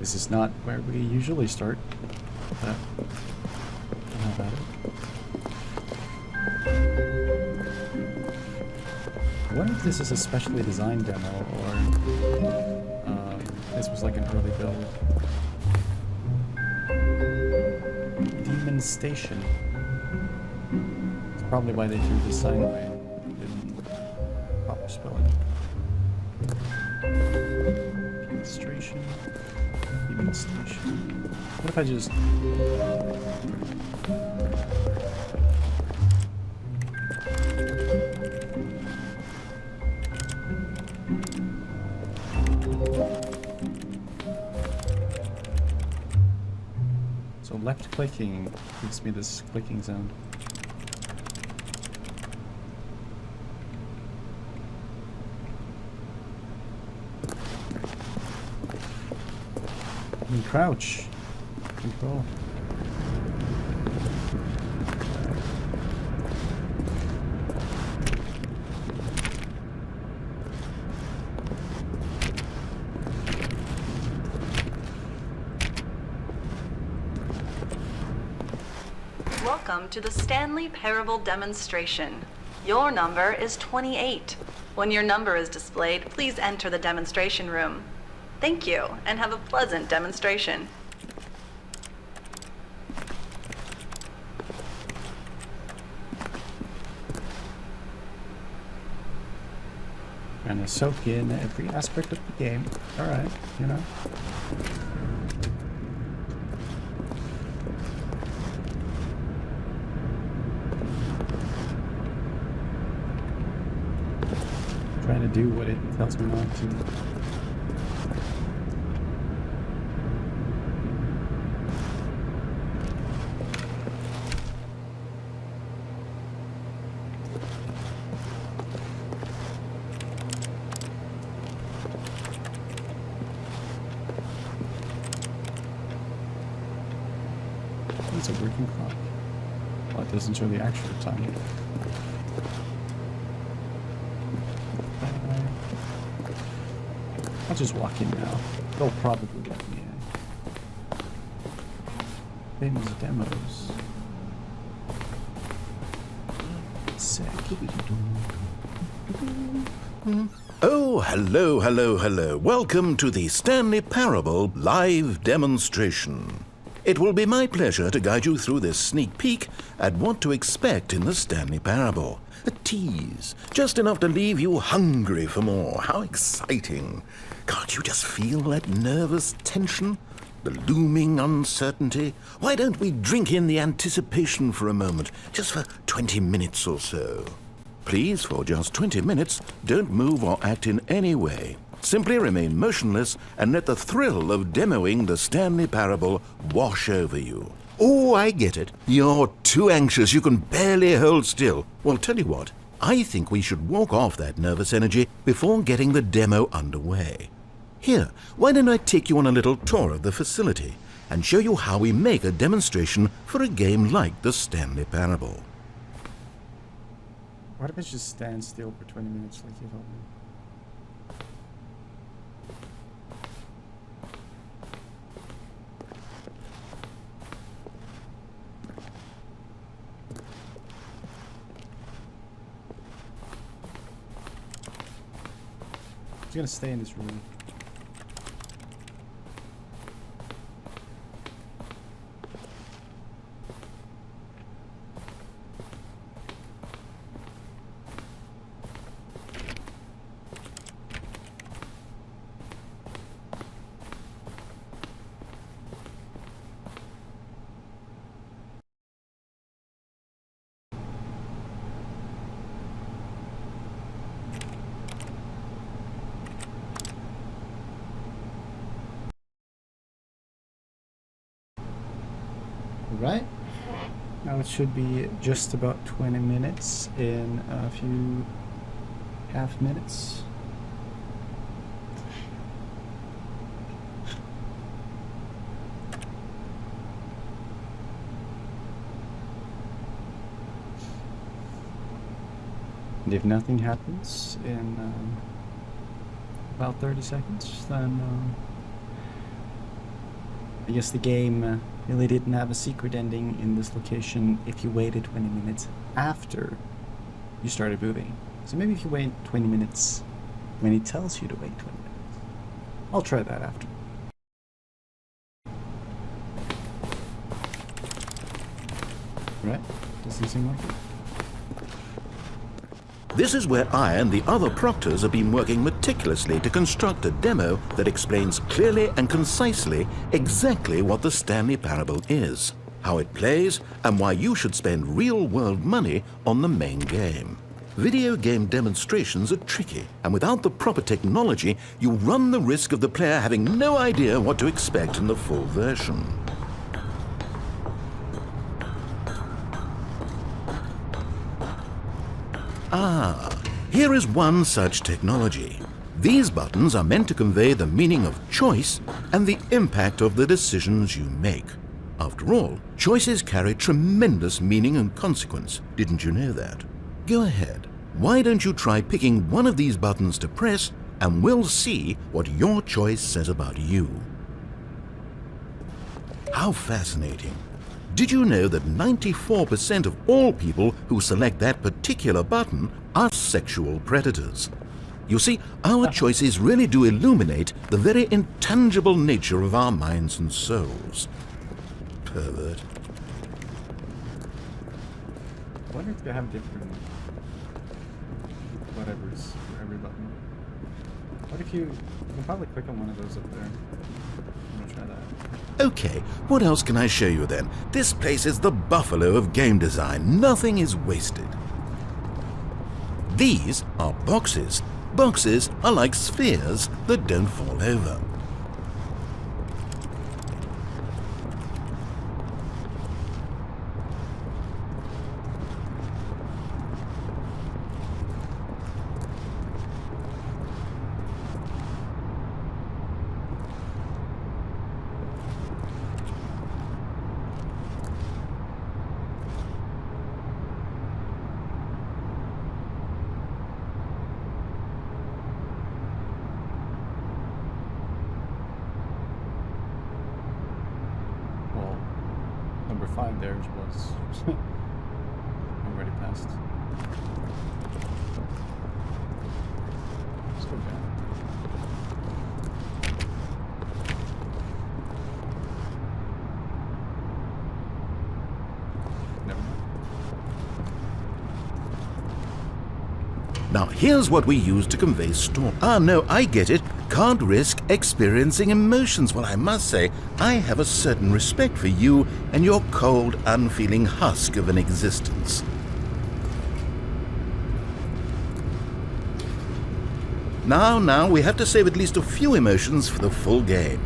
This is not where we usually start. But how about it? I wonder if this is a specially designed demo or this was like an early build. Demon Station. It's probably why they threw this sign away. Didn't proper spelling. Demonstration. Demon Station. What if I just... So left clicking gives me this clicking sound. And crouch. Control. Welcome to the Stanley Parable demonstration. Your number is 28. When your number is displayed, please enter the demonstration room. Thank you, and have a pleasant demonstration. Trying to soak in every aspect of the game. Alright, you know. Trying to do what it tells me not to. It's a working clock. Well, it doesn't show the actual time. I'll just walk in now. They'll probably let me in. Famous demos. Sick. Oh, hello, hello, hello. Welcome to the Stanley Parable live demonstration. It will be my pleasure to guide you through this sneak peek at what to expect in the Stanley Parable. A tease, just enough to leave you hungry for more. How exciting. Can't you just feel that nervous tension? The looming uncertainty? Why don't we drink in the anticipation for a moment, just for 20 minutes or so? Please, for just 20 minutes, don't move or act in any way. Simply remain motionless and let the thrill of demoing the Stanley Parable wash over you. Oh, I get it. You're too anxious, you can barely hold still. Well, tell you what, I think we should walk off that nervous energy before getting the demo underway. Here, why don't I take you on a little tour of the facility and show you how we make a demonstration for a game like the Stanley Parable. What if I just stand still for 20 minutes like you told me? I'm gonna stay in this room. Right? Now it should be just about 20 minutes in a few half minutes. And if nothing happens in about 30 seconds, then I guess the game really didn't have a secret ending in this location if you waited 20 minutes after you started moving. So maybe if you wait 20 minutes when it tells you to wait 20 minutes. I'll try that after. Right? Doesn't seem like it. This is where I and the other proctors have been working meticulously to construct a demo that explains clearly and concisely exactly what the Stanley Parable is, how it plays, and why you should spend real-world money on the main game. Video game demonstrations are tricky, and without the proper technology, you run the risk of the player having no idea what to expect in the full version. Ah, here is one such technology. These buttons are meant to convey the meaning of choice and the impact of the decisions you make. After all, choices carry tremendous meaning and consequence. Didn't you know that? Go ahead. Why don't you try picking one of these buttons to press, and we'll see what your choice says about you. How fascinating. Did you know that 94% of all people who select that particular button are sexual predators? You see, our choices really do illuminate the very intangible nature of our minds and souls. Pervert. I wonder if they have different whatevers for every button. What if you can probably click on one of those up there. I'm gonna try that. Okay, what else can I show you then? This place is the buffalo of game design. Nothing is wasted. These are boxes. Boxes are like spheres that don't fall over. Well, number 5 there was already passed. Let's go down. Never mind. Now, here's what we use to convey storm. Ah, no, I get it. Can't risk experiencing emotions. Well, I must say, I have a certain respect for you and your cold, unfeeling husk of an existence. Now, we have to save at least a few emotions for the full game.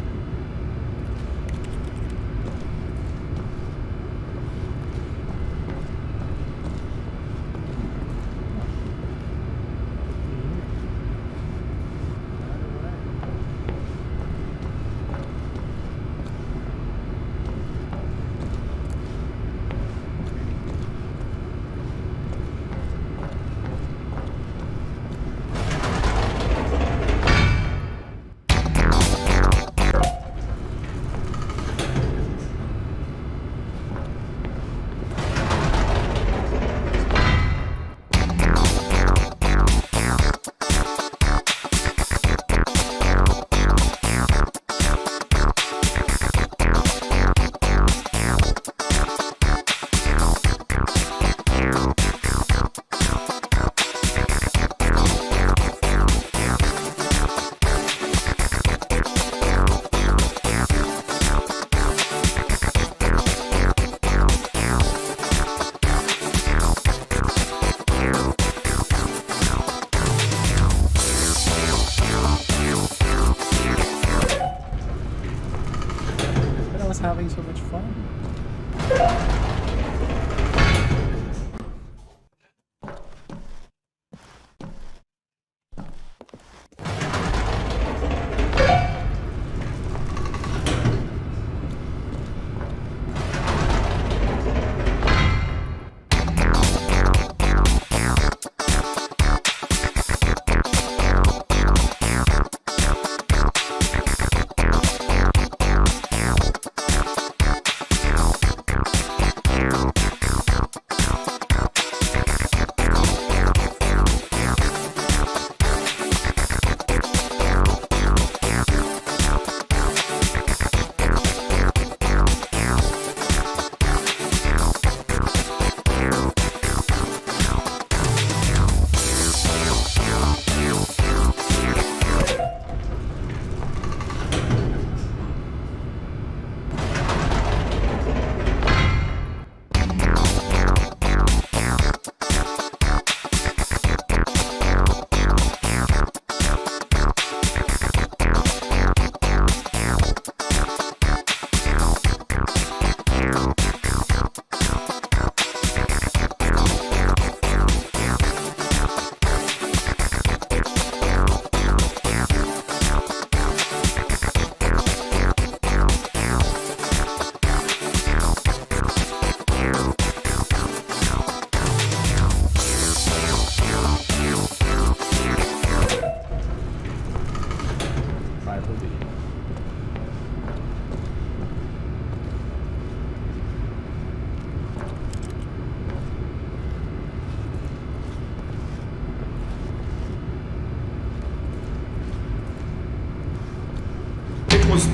Having so much fun.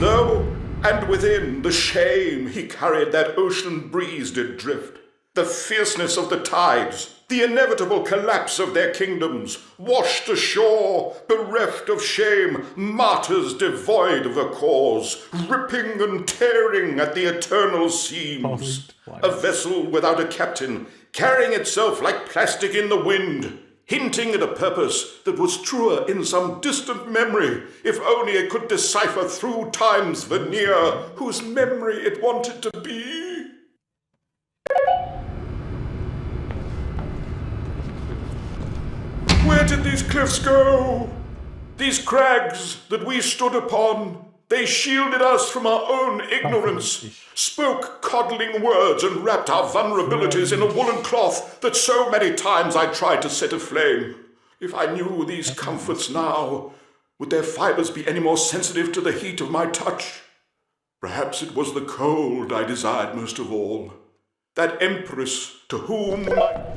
though, and within the shame he carried that ocean breeze did drift. The fierceness of the tides, the inevitable collapse of their kingdoms, washed ashore, bereft of shame, martyrs devoid of a cause, ripping and tearing at the eternal seams. A vessel without a captain, carrying itself like plastic in the wind, hinting at a purpose that was truer in some distant memory, if only it could decipher through time's veneer whose memory it wanted to be. Where did these cliffs go? These crags that we stood upon, they shielded us from our own ignorance, spoke coddling words and wrapped our vulnerabilities in a woolen cloth that so many times I tried to set aflame. If I knew these comforts now, would their fibers be any more sensitive to the heat of my touch? Perhaps it was the cold I desired most of all. That empress to whom my...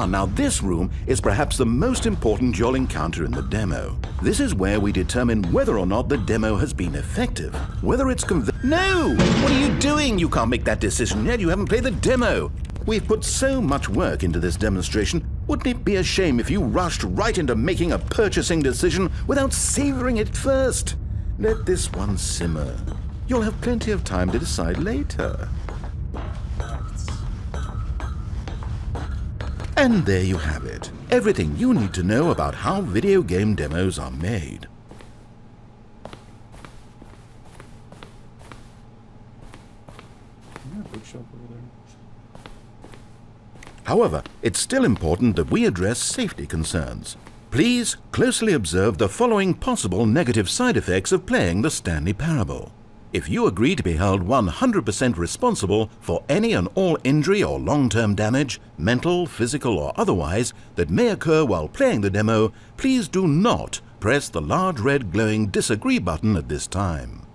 Now this room is perhaps the most important you'll encounter in the demo. This is where we determine whether or not the demo has been effective, whether it's No! What are you doing? You can't make that decision yet. You haven't played the demo. We've put so much work into this demonstration. Wouldn't it be a shame if you rushed right into making a purchasing decision without savoring it first? Let this one simmer. You'll have plenty of time to decide later. And there you have it. Everything you need to know about how video game demos are made. However, it's still important that we address safety concerns. Please closely observe the following possible negative side effects of playing the Stanley Parable. If you agree to be held 100% responsible for any and all injury or long-term damage, mental, physical or otherwise, that may occur while playing the demo, please do not press the large red glowing disagree button at this time.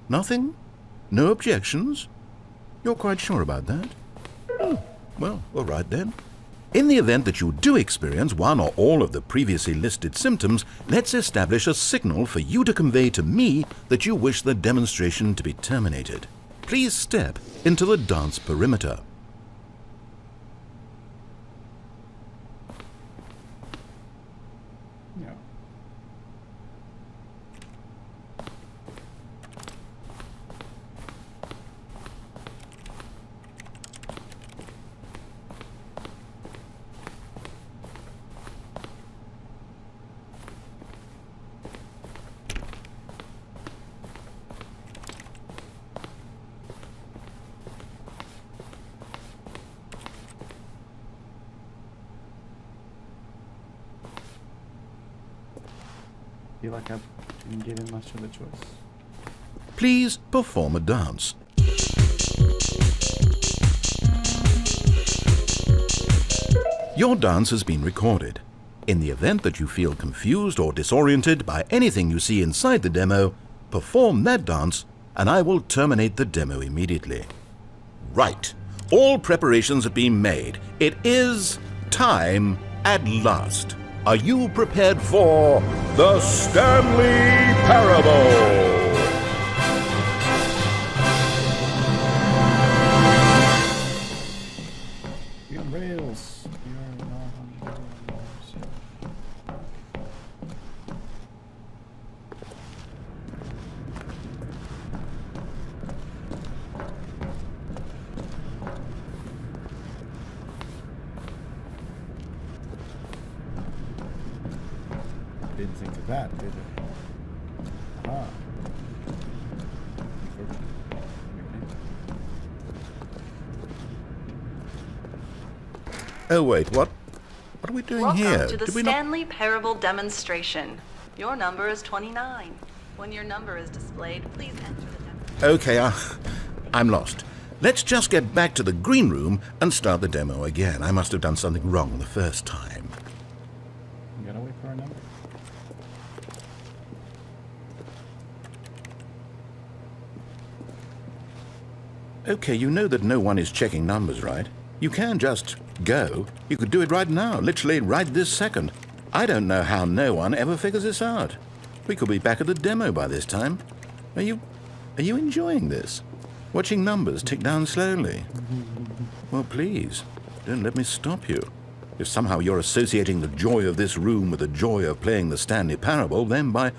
Nothing? No objections? You're quite sure about that? Oh, well, all right then. In the event that you do experience one or all of the previously listed symptoms, let's establish a signal for you to convey to me that you wish the demonstration to be terminated. Please step into the dance perimeter. I feel like I didn't give him much of a choice. Please perform a dance. Your dance has been recorded. In the event that you feel confused or disoriented by anything you see inside the demo, perform that dance and I will terminate the demo immediately. Right. All preparations have been made. It is time at last. Are you prepared for the Stanley Parable? We're on rails. We are not on rails. Didn't think of that, did it? Ah. Oh wait, what? What are we doing Welcome here? to the Did we not... Stanley Parable demonstration. Your number is 29. When your number is displayed, please enter the number. Okay, I'm lost. let's just get back to the green room and start the demo again. I must have done something wrong the first time. You gotta wait for a number. Okay, you know that no one is checking numbers, right? You can just go. You could do it right now, literally right this second. I don't know how no one ever figures this out. We could be back at the demo by this time. Are you enjoying this? Watching numbers tick down slowly? Well, please, don't let me stop you. If somehow you're associating the joy of this room with the joy of playing the Stanley Parable, then by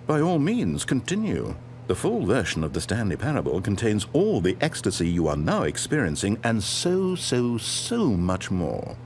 all means, continue. The full version of the Stanley Parable contains all the ecstasy you are now experiencing and so much more.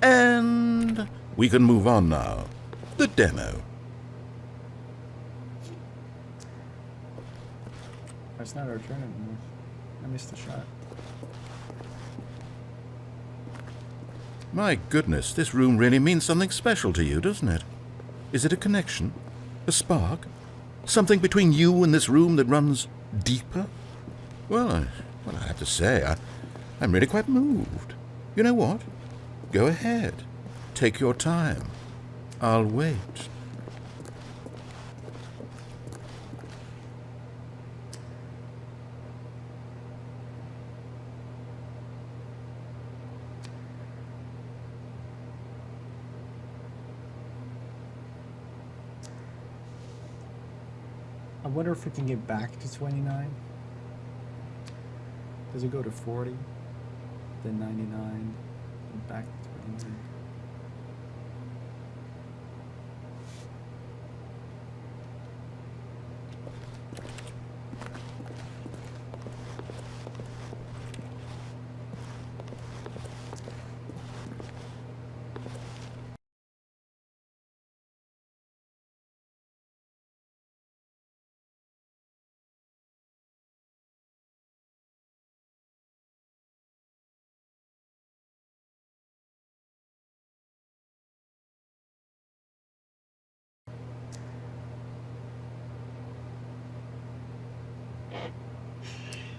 And we can move on now. The demo. It's not our turn anymore. I missed the shot. My goodness, this room really means something special to you, doesn't it? Is it a connection? A spark? Something between you and this room that runs deeper? Well, I have to say, I'm really quite moved. You know what? Go ahead. Take your time. I'll wait. I wonder if we can get back to 29. Does it go to 40? Then 99? And back to 29?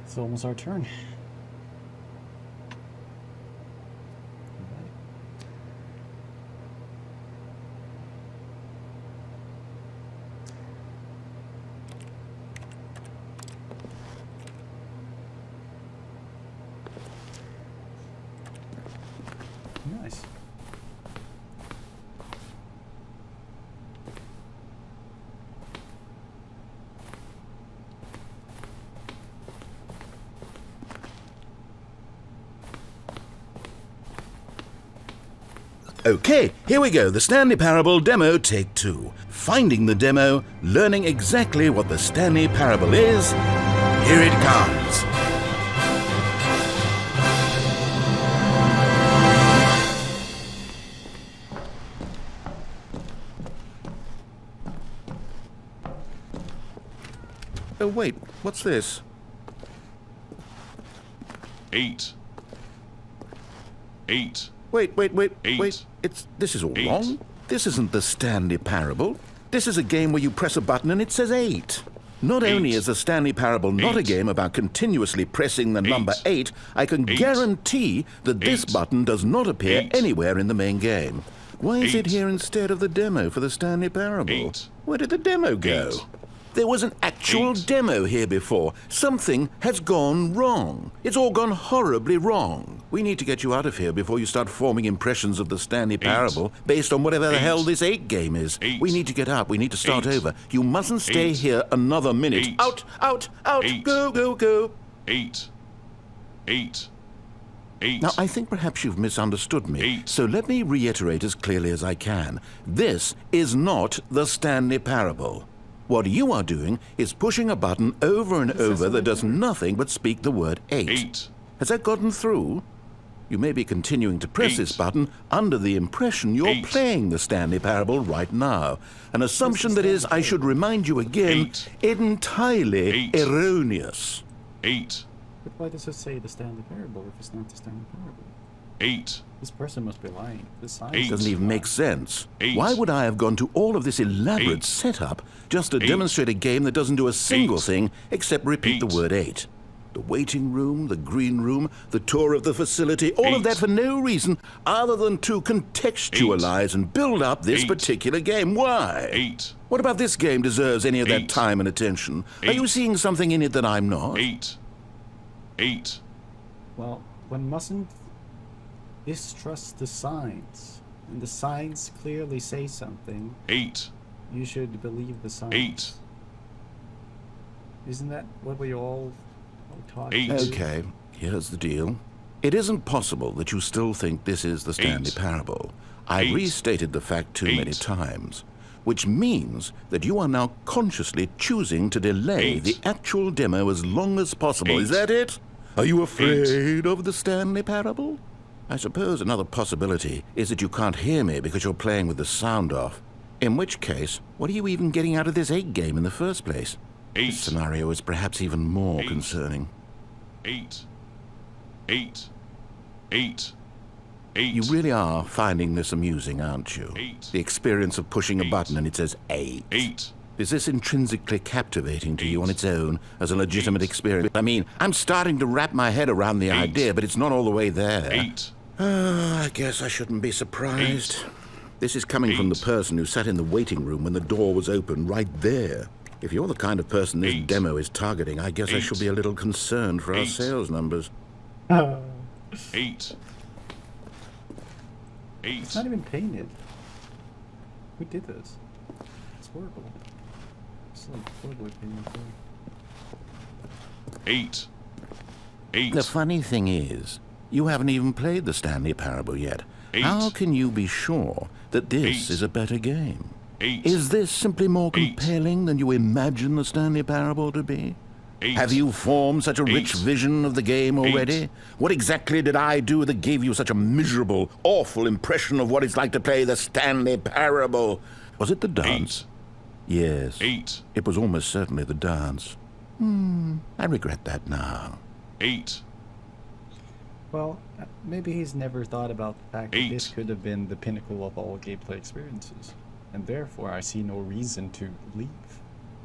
It's almost our turn. Nice. Okay, here we go. The Stanley Parable Demo Take 2. Finding the demo, learning exactly what the Stanley Parable is. Here it comes. Oh, wait, what's this? 8. 8. Wait. Eight. This is all 8. wrong. This isn't the Stanley Parable. This is a game where you press a button and it says 8. Not 8. only is the Stanley Parable not a 8. game about continuously pressing the 8. number 8, I can 8. guarantee that this 8. button does not appear 8. anywhere in the main game. Why is it 8. here instead of the demo for the Stanley Parable? 8. Where did the demo go? 8. There was an actual 8. demo here before. Something has gone wrong. It's all gone horribly wrong. We need to get you out of here before you start forming impressions of the Stanley Parable based on whatever the 8. hell this 8 game is. 8. We need to get up. We need to start 8. over. You mustn't stay 8. here another minute. 8. Out! 8. Go! 8. 8. 8. Now, I think perhaps you've misunderstood me, 8. so let me reiterate as clearly as I can. This is not the Stanley Parable. What you are doing is pushing a button over and over that does nothing but speak the word 8. 8. Has that gotten through? You may be continuing to press 8. this button under the impression you're 8. playing the Stanley Parable right now. An assumption that is, I should remind you again, 8. entirely 8. erroneous. 8. But why does it say the Stanley Parable if it's not the Stanley Parable? 8. This person must be lying. The sign 8. Doesn't even make sense. 8. Why would I have gone to all of this elaborate 8. setup just to 8. demonstrate a game that doesn't do a single 8. thing except repeat the 8. word 8? The waiting room, the green room, the tour of the facility, all of 8. that for no reason other than to contextualize and build up this 8. particular game. Why? 8. What about this game deserves any of that 8. time and attention? Are you 8. seeing something in it that I'm not? 8. 8. Well, one mustn't distrust the signs. When the signs clearly say something, 8. you should believe the signs. 8. Isn't that what we all taught? 8. Okay, here's the deal. It isn't possible that you still think this is the Stanley 8. Parable. I've 8. restated the fact too many 8. times, which means that you are now consciously choosing to delay 8. the actual demo as long as possible. 8. Is that it? Are you afraid of the Stanley Parable? I suppose another possibility is that you can't hear me because you're playing with the sound off. In which case, what are you even getting out of this 8 game in the first place? 8. This scenario is perhaps even more 8. concerning. 8. 8. 8. 8. You really are finding this amusing, aren't you? 8. The experience of pushing a 8. button and it says 8. 8. Is this intrinsically captivating to you 8. on its own as a legitimate 8. experience? I mean, I'm starting to wrap my head around the 8. idea, but it's not all the way there. 8. I guess I shouldn't be surprised. 8. This is coming from the 8. person who sat in the waiting room when the door was open, right there. If you're the kind of person this 8. demo is targeting, I guess I 8. should be a little concerned for our 8. sales numbers. 8. It's 8. not even painted. Who did this? It's horrible. It's like horribly painted. 8. 8. The funny thing is, you haven't even played the Stanley Parable yet. 8. How can you be sure that this 8. is a better game? 8. Is this simply more 8. compelling than you imagine the Stanley Parable to be? 8. Have you formed such a rich 8. vision of the game already? 8. What exactly did I do that gave you such a miserable, awful impression of what it's like to play the Stanley Parable? Was it the dance? 8. Yes. 8. It was almost certainly the dance. I regret that now. 8. Well, maybe he's never thought about the fact that 8. this could have been the pinnacle of all gameplay experiences. And therefore, I see no reason to leave.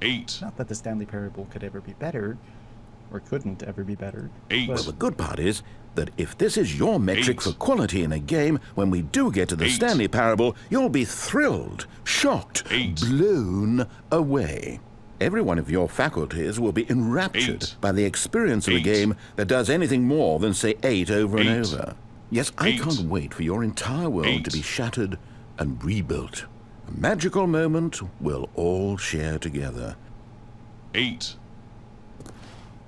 8. Not that the Stanley Parable could ever be better, or couldn't ever be better. 8. Well, the good part is that if this is your metric 8. for quality in a game, when we do get to the 8. Stanley Parable, you'll be thrilled, shocked, 8. blown away. Every one of your faculties will be enraptured 8. by the experience of a 8. game that does anything more than say 8 over and 8. over. Yes, I 8. can't wait for your entire world 8. to be shattered and rebuilt. A magical moment we'll all share together. 8.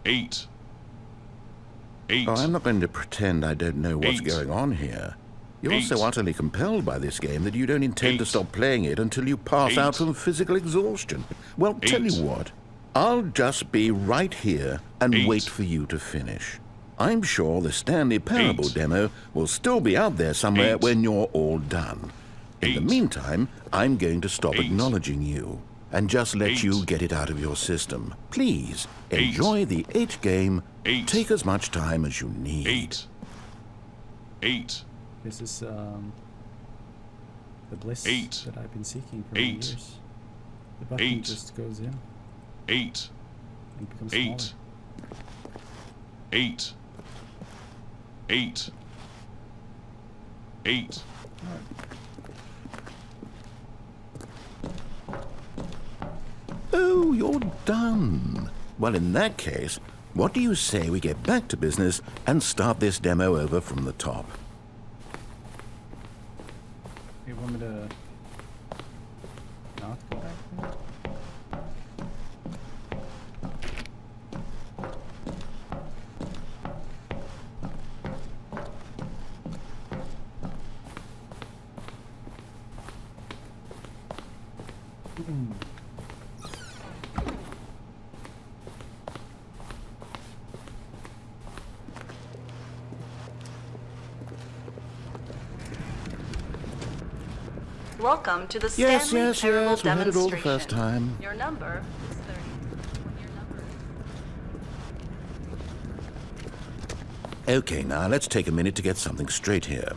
8. 8. Oh, I'm not going to pretend I don't know what's 8. going on here. You're 8. so utterly compelled by this game that you don't intend to 8. stop playing it until you pass 8. out from physical exhaustion. Well, tell 8. you what, I'll just be right here and 8. wait for you to finish. I'm sure the Stanley Parable 8. demo will still be out there somewhere 8. when you're all done. In the 8. meantime, I'm going to stop 8. acknowledging you and just let 8. you get it out of your system. Please, 8. enjoy the 8 game. 8. Take as much time as you need. 8. 8. This is the bliss 8. that I've been seeking for many 8. years. The button 8. just goes in 8. and becomes 8. smaller. 8. 8. 8. Oh, you're done. Well, in that case, what do you say we get back to business and start this demo over from the top? You want me to not go back there? Welcome to the Yes, Stanley yes, Parable yes, we had it all the demonstration. first time. Your number is 30. Okay, now let's take a minute to get something straight here.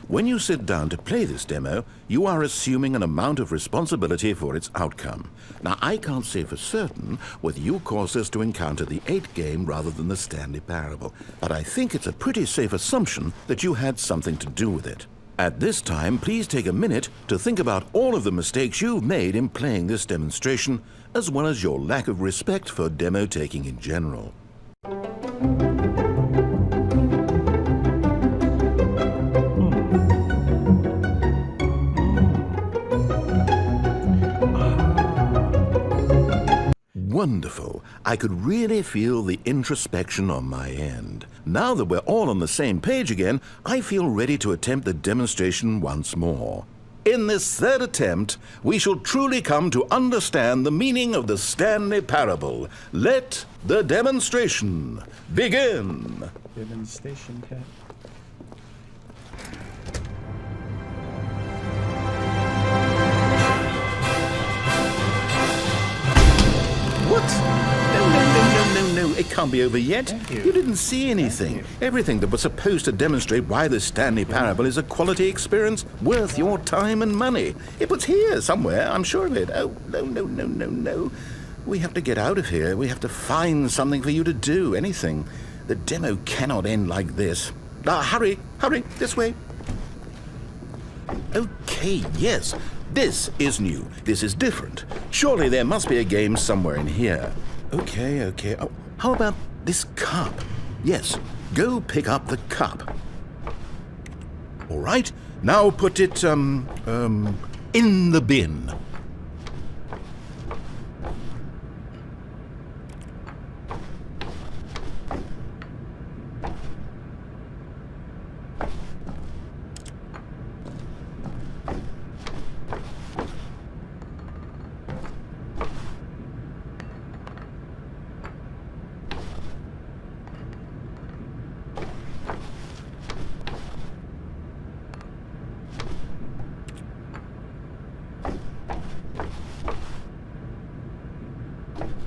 When you sit down to play this demo, you are assuming an amount of responsibility for its outcome. Now, I can't say for certain whether you caused us to encounter the 8 game rather than the Stanley Parable, but I think it's a pretty safe assumption that you had something to do with it. At this time, please take a minute to think about all of the mistakes you've made in playing this demonstration, as well as your lack of respect for demo taking in general. Wonderful. I could really feel the introspection on my end. Now that we're all on the same page again, I feel ready to attempt the demonstration once more. In this third attempt, we shall truly come to understand the meaning of the Stanley Parable. Let the demonstration begin. Demonstration cat. What? No, it can't be over yet. Thank you. You didn't see anything. Everything that was supposed to demonstrate why the Stanley Parable is a quality experience worth your time and money. It was here somewhere, I'm sure of it. Oh, no. We have to get out of here. We have to find something for you to do, anything. The demo cannot end like this. Hurry, this way. Okay, yes. This is new. This is different. Surely there must be a game somewhere in here. Okay. Oh, how about this cup? Yes, go pick up the cup. All right, now put it, in the bin.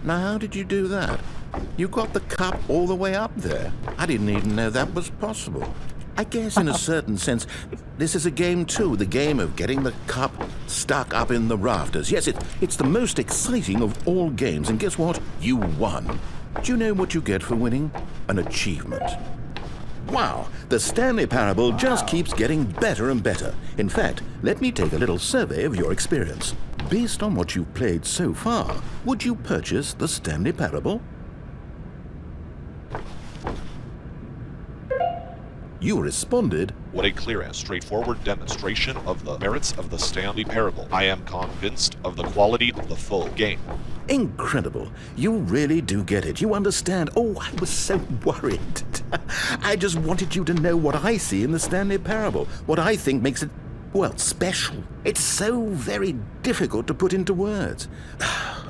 Now, how did you do that? You got the cup all the way up there. I didn't even know that was possible. I guess in a certain sense, this is a game too, the game of getting the cup stuck up in the rafters. Yes, it's the most exciting of all games, and guess what? You won. Do you know what you get for winning? An achievement. Wow, the Stanley Parable just keeps getting better and better. In fact, let me take a little survey of your experience. Based on what you've played so far, would you purchase the Stanley Parable? You responded, What a clear and straightforward demonstration of the merits of the Stanley Parable. I am convinced of the quality of the full game. incredible. You really do get it. You understand. Oh, I was so worried. I just wanted you to know what I see in the Stanley Parable, what I think makes it, well, special. It's so very difficult to put into words.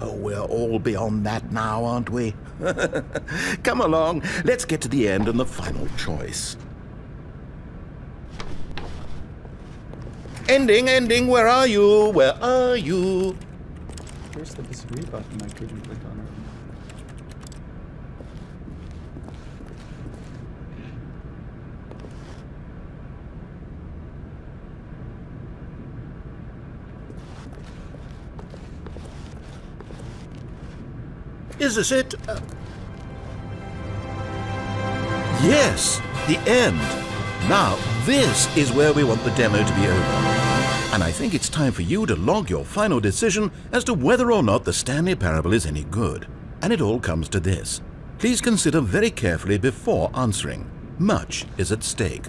Oh, we're all beyond that now, aren't we? Come along, let's get to the end and the final choice. Ending, where are you? Where are you? Where's the disagree button? I couldn't click on it. Is this it? Yes, the end. Now, this is where we want the demo to be over. And I think it's time for you to log your final decision as to whether or not the Stanley Parable is any good. And it all comes to this. Please consider very carefully before answering. Much is at stake.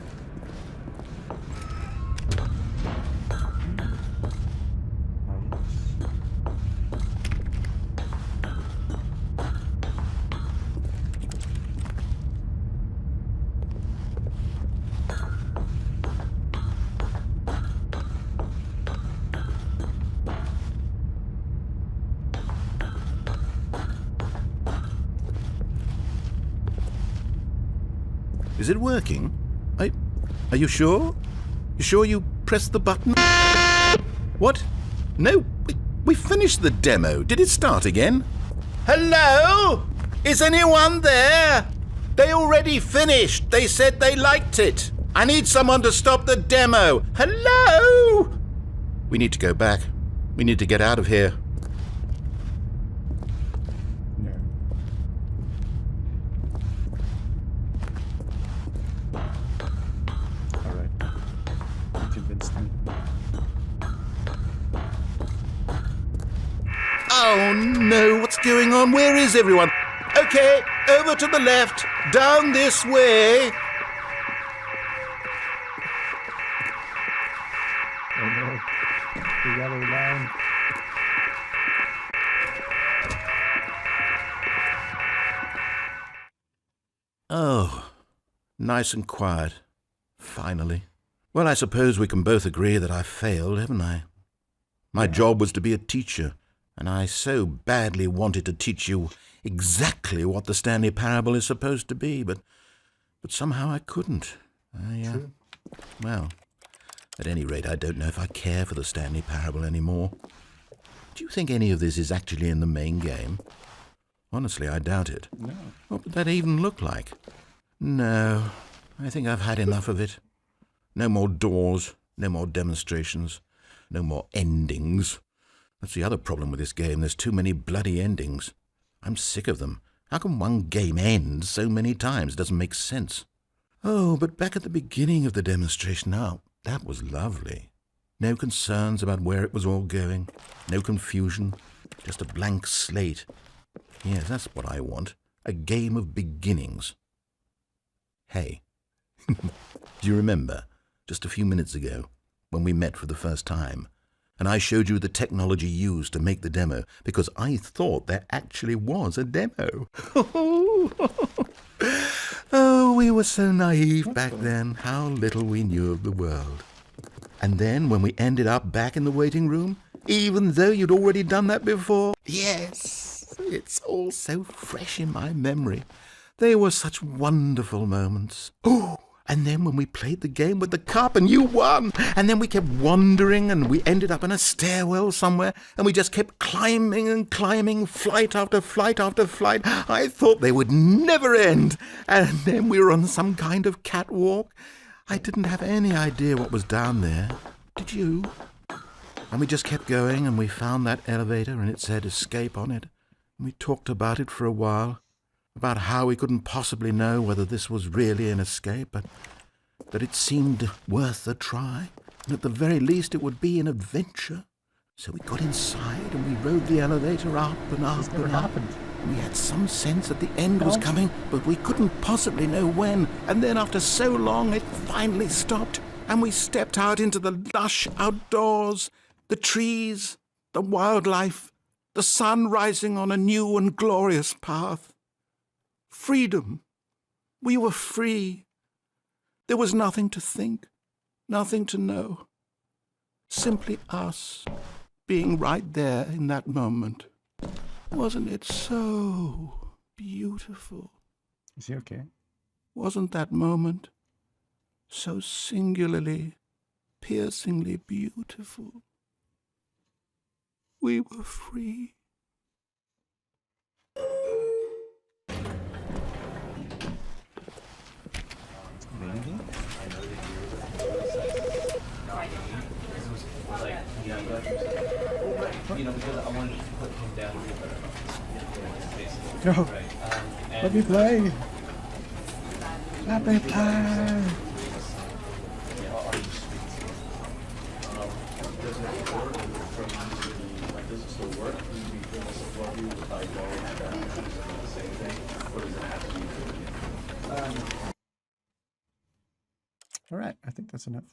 Is it working? Are you sure? You sure you pressed the button? What? No, we finished the demo. Did it start again? Hello? Is anyone there? They already finished. They said they liked it. I need someone to stop the demo. Hello? We need to go back. We need to get out of here. No. All right. You convinced me. Oh no, what's going on? Where is everyone? Okay, over to the left, down this way. Oh no. The yellow line. Oh, nice and quiet. Finally. Well, I suppose we can both agree that I failed, haven't I? My job was to be a teacher, and I so badly wanted to teach you exactly what the Stanley Parable is supposed to be, but somehow I couldn't. True. Well, at any rate, I don't know if I care for the Stanley Parable anymore. Do you think any of this is actually in the main game? Honestly, I doubt it. No. What would that even look like? No, I think I've had enough of it. No more doors, no more demonstrations, no more endings. That's the other problem with this game. There's too many bloody endings. I'm sick of them. How can one game end so many times? It doesn't make sense. Oh, but back at the beginning of the demonstration, now, that was lovely. No concerns about where it was all going. No confusion. Just a blank slate. Yes, that's what I want. A game of beginnings. Hey, do you remember, just a few minutes ago, when we met for the first time, and I showed you the technology used to make the demo, because I thought there actually was a demo. Oh, we were so naive back then. How little we knew of the world. And then, when we ended up back in the waiting room, even though you'd already done that before, yes, it's all so fresh in my memory. They were such wonderful moments. Oh, and then when we played the game with the cup and you won, and then we kept wandering and we ended up in a stairwell somewhere, and we just kept climbing and climbing, flight after flight after flight. I thought they would never end. And then we were on some kind of catwalk. I didn't have any idea what was down there. Did you? And we just kept going, and we found that elevator, and it said escape on it. And we talked about it for a while, about how we couldn't possibly know whether this was really an escape, but that it seemed worth a try, and at the very least it would be an adventure. So we got inside, and we rode the elevator up and up This never and up. happened. We had some sense that the end was No. coming, but we couldn't possibly know when. And then after so long, it finally stopped, and we stepped out into the lush outdoors, the trees, the wildlife, the sun rising on a new and glorious path. Freedom. We were free. There was nothing to think, nothing to know. Simply us being right there in that moment. Wasn't it so beautiful? Is he okay? Wasn't that moment so singularly, piercingly beautiful? We were free. Maybe. No. Let me play. Let me play. All right, I think that's enough.